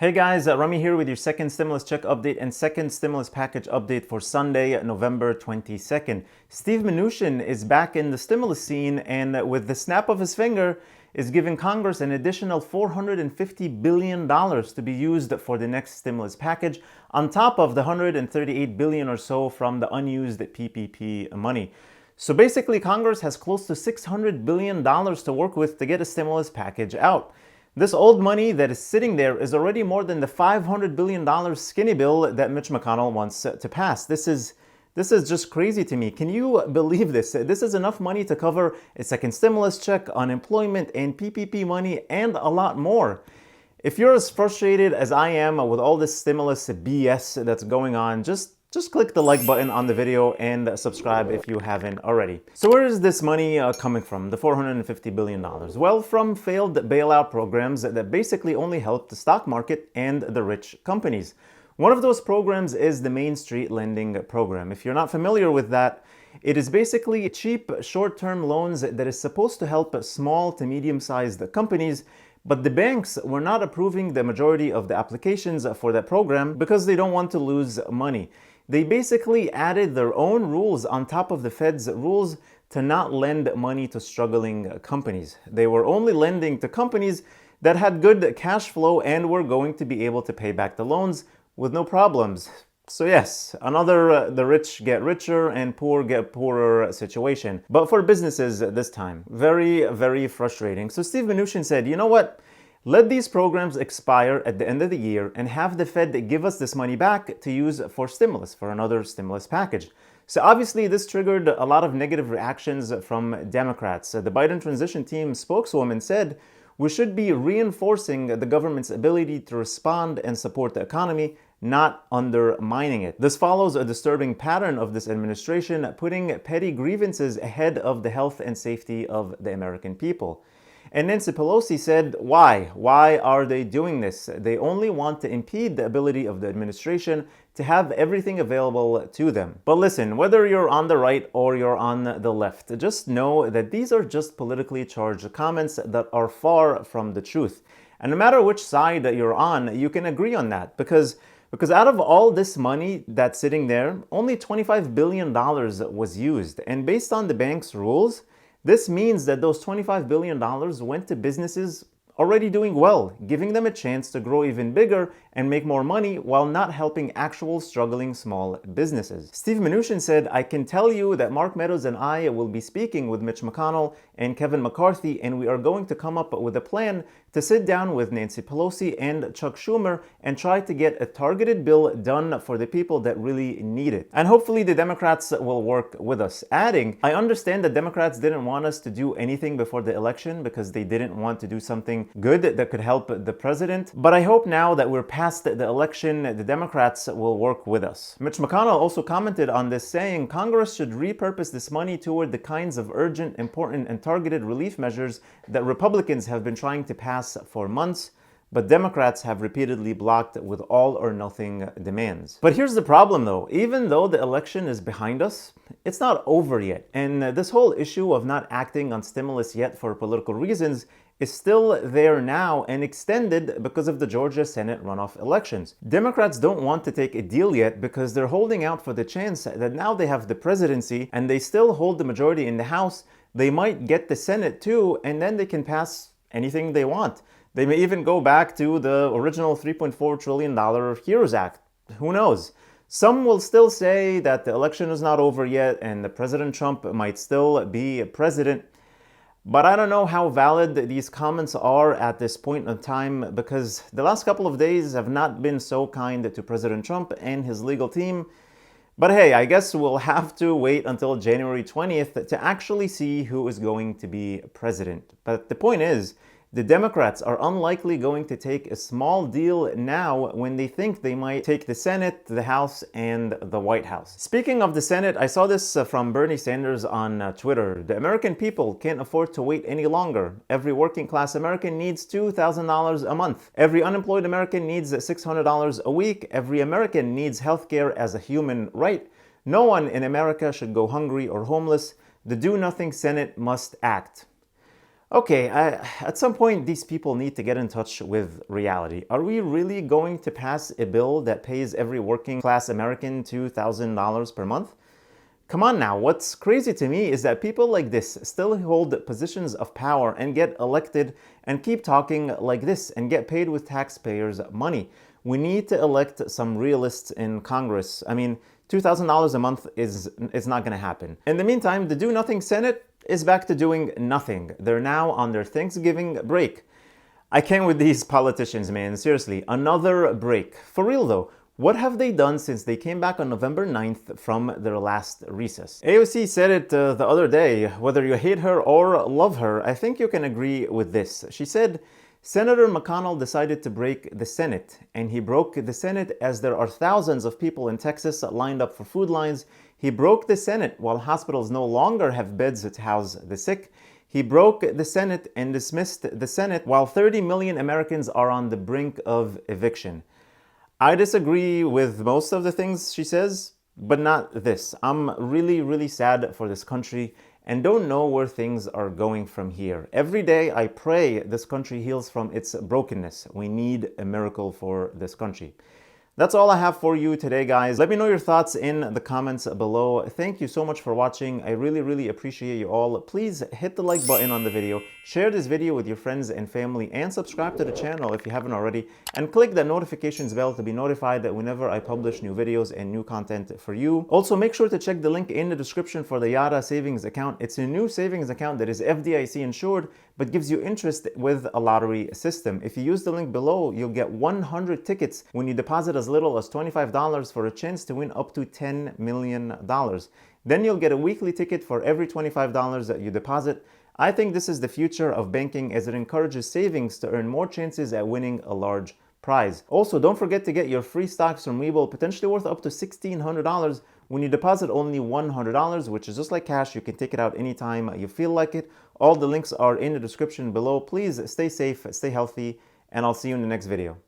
Hey guys, Rami here with your second stimulus check update and second stimulus package update for Sunday, November 22nd. Steve Mnuchin is back in the stimulus scene and with the snap of his finger is giving Congress an additional $450 billion to be used for the next stimulus package on top of the $138 billion or so from the unused PPP money. So basically, Congress has close to $600 billion to work with to get a stimulus package out. This old money that is sitting there is already more than the $500 billion skinny bill that Mitch McConnell wants to pass. This is just crazy to me. Can you believe this? This is enough money to cover a second stimulus check, unemployment, and PPP money, and a lot more. If you're as frustrated as I am with all this stimulus BS that's going on, just click the like button on the video and subscribe if you haven't already. So where is this money coming from, the $450 billion? Well, from failed bailout programs that basically only help the stock market and the rich companies. One of those programs is the Main Street Lending Program. If you're not familiar with that, it is basically cheap short-term loans that is supposed to help small to medium-sized companies, but the banks were not approving the majority of the applications for that program because they don't want to lose money. They basically added their own rules on top of the Fed's rules to not lend money to struggling companies. They were only lending to companies that had good cash flow and were going to be able to pay back the loans with no problems. So yes, another the rich get richer and poor get poorer situation. But for businesses this time. Very, very frustrating. So Steve Mnuchin said, you know what? Let these programs expire at the end of the year and have the Fed give us this money back to use for stimulus, for another stimulus package. So obviously this triggered a lot of negative reactions from Democrats. The Biden transition team spokeswoman said, we should be reinforcing the government's ability to respond and support the economy, not undermining it. This follows a disturbing pattern of this administration, putting petty grievances ahead of the health and safety of the American people. And Nancy Pelosi said, why? Why are they doing this? They only want to impede the ability of the administration to have everything available to them. But listen, whether you're on the right or you're on the left, just know that these are just politically charged comments that are far from the truth. And no matter which side that you're on, you can agree on that because out of all this money that's sitting there, only $25 billion was used. And based on the bank's rules, this means that those $25 billion went to businesses already doing well, giving them a chance to grow even bigger and make more money while not helping actual struggling small businesses. Steve Mnuchin said, I can tell you that Mark Meadows and I will be speaking with Mitch McConnell and Kevin McCarthy, and we are going to come up with a plan to sit down with Nancy Pelosi and Chuck Schumer and try to get a targeted bill done for the people that really need it. And hopefully the Democrats will work with us. Adding, I understand that Democrats didn't want us to do anything before the election because they didn't want to do something good that could help the president. But I hope now that we're past the election, the Democrats will work with us. Mitch McConnell also commented on this, saying Congress should repurpose this money toward the kinds of urgent, important, and targeted relief measures that Republicans have been trying to pass for months, but Democrats have repeatedly blocked with all or nothing demands. But here's the problem though, even though the election is behind us, it's not over yet. And this whole issue of not acting on stimulus yet for political reasons is still there now and extended because of the Georgia Senate runoff elections. Democrats don't want to take a deal yet because they're holding out for the chance that now they have the presidency and they still hold the majority in the House, they might get the Senate too, and then they can pass anything they want. They may even go back to the original $3.4 trillion HEROES Act. Who knows? Some will still say that the election is not over yet and the President Trump might still be president. But I don't know how valid these comments are at this point in time because the last couple of days have not been so kind to President Trump and his legal team. But hey, I guess we'll have to wait until January 20th to actually see who is going to be president. But the point is, the Democrats are unlikely going to take a small deal now when they think they might take the Senate, the House, and the White House. Speaking of the Senate, I saw this from Bernie Sanders on Twitter. The American people can't afford to wait any longer. Every working class American needs $2,000 a month. Every unemployed American needs $600 a week. Every American needs healthcare as a human right. No one in America should go hungry or homeless. The do-nothing Senate must act. Okay, at some point, these people need to get in touch with reality. Are we really going to pass a bill that pays every working class American $2,000 per month? Come on now, what's crazy to me is that people like this still hold positions of power and get elected and keep talking like this and get paid with taxpayers' money. We need to elect some realists in Congress. I mean, $2,000 a month is not going to happen. In the meantime, the Do Nothing Senate is back to doing nothing. They're now on their Thanksgiving break. I can't with these politicians, man. Seriously, another break. For real though, what have they done since they came back on November 9th from their last recess? AOC said it the other day. Whether you hate her or love her, I think you can agree with this. She said, Senator McConnell decided to break the Senate, and he broke the Senate as there are thousands of people in Texas lined up for food lines. He broke the Senate while hospitals no longer have beds to house the sick. He broke the Senate and dismissed the Senate while 30 million Americans are on the brink of eviction. I disagree with most of the things she says, but not this. I'm really, really sad for this country and don't know where things are going from here. Every day I pray this country heals from its brokenness. We need a miracle for this country. That's all I have for you today, guys. Let me know your thoughts in the comments below. Thank you so much for watching. I really, really appreciate you all. Please hit the like button on the video, share this video with your friends and family, and subscribe to the channel if you haven't already, and click the notifications bell to be notified that whenever I publish new videos and new content for you. Also, make sure to check the link in the description for the Yada savings account. It's a new savings account that is FDIC insured, but gives you interest with a lottery system. If you use the link below, you'll get 100 tickets when you deposit as little as $25 for a chance to win up to $10 million. Then you'll get a weekly ticket for every $25 that you deposit. I think this is the future of banking as it encourages savings to earn more chances at winning a large prize. Also, don't forget to get your free stocks from Webull, potentially worth up to $1,600 when you deposit only $100, which is just like cash. You can take it out anytime you feel like it. All the links are in the description below. Please stay safe, stay healthy, and I'll see you in the next video.